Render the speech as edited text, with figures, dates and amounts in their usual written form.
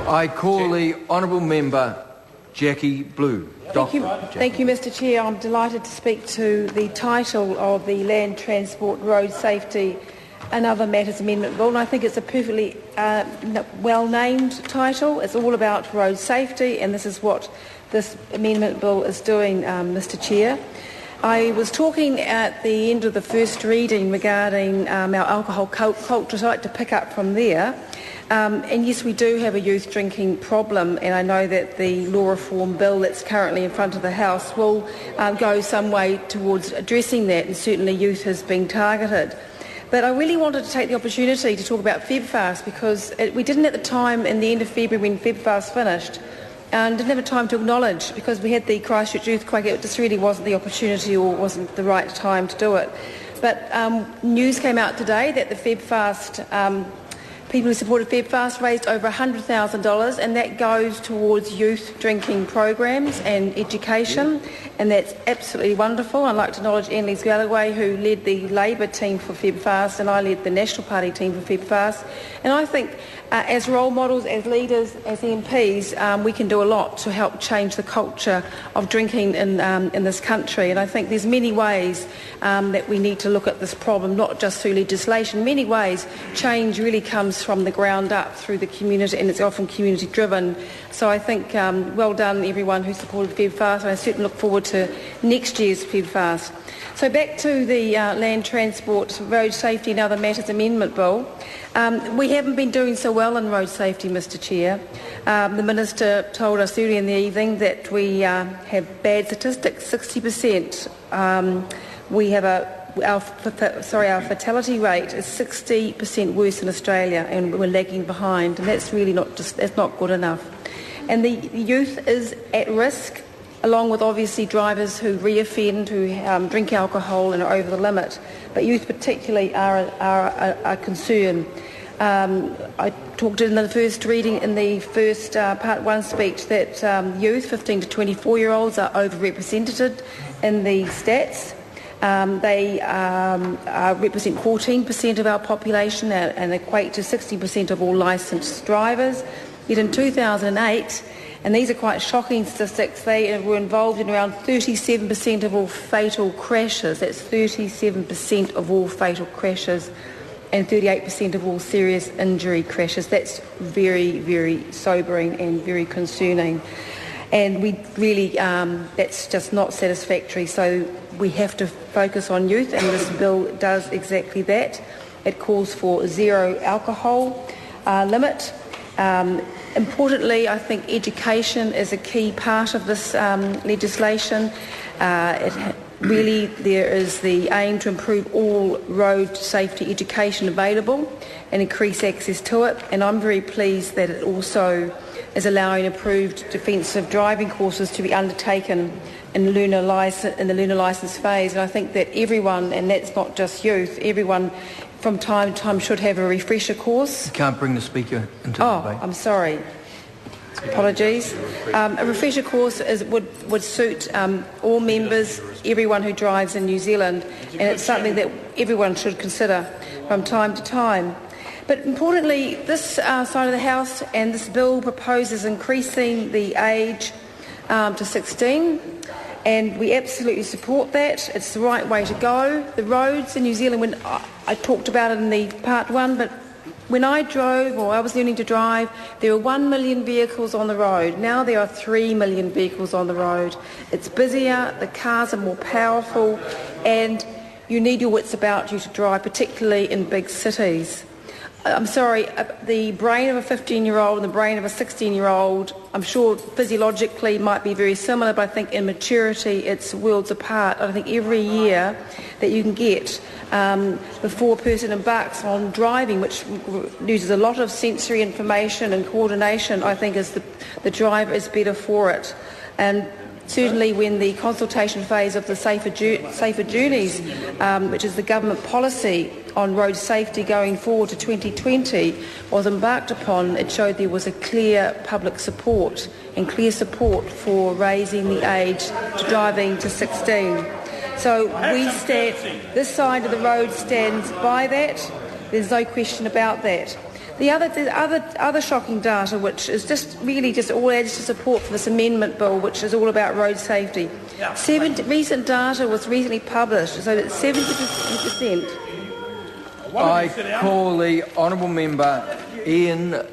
I call the Honourable Member Jackie Blue. Thank you, Mr Chair. I'm delighted to speak to the title of the Land Transport, Road Safety and Other Matters Amendment Bill, and I think it's a perfectly well-named title. It's all about road safety, and this is what this amendment bill is doing, Mr Chair. I was talking at the end of the first reading regarding our alcohol culture, so I'd like to pick up from there. And yes, we do have a youth drinking problem, and I know that the law reform bill that's currently in front of the House will go some way towards addressing that, and certainly youth has been targeted. But I really wanted to take the opportunity to talk about FebFast, because we didn't at the time, in the end of February when FebFast finished, and didn't have a time to acknowledge, because we had the Christchurch earthquake. It just really wasn't the opportunity or wasn't the right time to do it. But news came out today that the FebFast people who supported FebFast raised over $100,000, and that goes towards youth drinking programs and education, and that's absolutely wonderful. I'd like to acknowledge Annalise Galloway, who led the Labour team for FebFast, and I led the National Party team for FebFast. And I think as role models, as leaders, as MPs, we can do a lot to help change the culture of drinking in this country. And I think there's many ways that we need to look at this problem, not just through legislation. In many ways, change really comes from the ground up through the community, and it's often community driven. So I think well done everyone who supported FebFast, and I certainly look forward to next year's FebFast. So back to the Land Transport, Road Safety and Other Matters Amendment Bill. We haven't been doing so well in road safety, Mr Chair. The Minister told us earlier in the evening that we have bad statistics, 60%. We have our fatality rate is 60% worse in Australia, and we're lagging behind, and that's really that's not good enough. And the youth is at risk, along with obviously drivers who reoffend, who drink alcohol and are over the limit. But youth particularly are a concern. I talked in the first reading, in the first Part 1 speech, that youth, 15 to 24-year-olds, are overrepresented in the stats. They represent 14% of our population and equate to 60% of all licensed drivers. Yet in 2008, and these are quite shocking statistics, they were involved in around 37% of all fatal crashes. That's 37% of all fatal crashes, and 38% of all serious injury crashes. That's very, very sobering and very concerning. And we really, that's just not satisfactory. So we have to focus on youth, and this bill does exactly that. It calls for a zero alcohol limit. Importantly, I think education is a key part of this legislation. Really, there is the aim to improve all road safety education available and increase access to it. And I'm very pleased that it also is allowing approved defensive driving courses to be undertaken in the learner licence phase. And I think that everyone, and that's not just youth, everyone from time to time should have a refresher course. You can't bring the speaker into the debate. I'm sorry. Apologies. A refresher course would suit all members, everyone who drives in New Zealand, and it's something that everyone should consider from time to time. But importantly, this side of the House and this bill proposes increasing the age to 16, and we absolutely support that. It's the right way to go. The roads in New Zealand, when I talked about it in the Part 1, but when I drove, or I was learning to drive, there were 1 million vehicles on the road. Now there are 3 million vehicles on the road. It's busier, the cars are more powerful, and you need your wits about you to drive, particularly in big cities. I'm sorry, the brain of a 15-year-old and the brain of a 16-year-old, I'm sure physiologically might be very similar, but I think in maturity it's worlds apart. I think every year that you can get before a person embarks on driving, which uses a lot of sensory information and coordination, I think is the driver is better for it. And certainly when the consultation phase of the Safer Journeys, which is the government policy on road safety going forward to 2020, was embarked upon, it showed there was a clear public support and clear support for raising the age to driving to 16. So this side of the road stands by that. There's no question about that. The other shocking data, which is just really just all adds to support for this amendment bill, which is all about road safety. Recent data was recently published, so that 70%. I call the honourable member Ian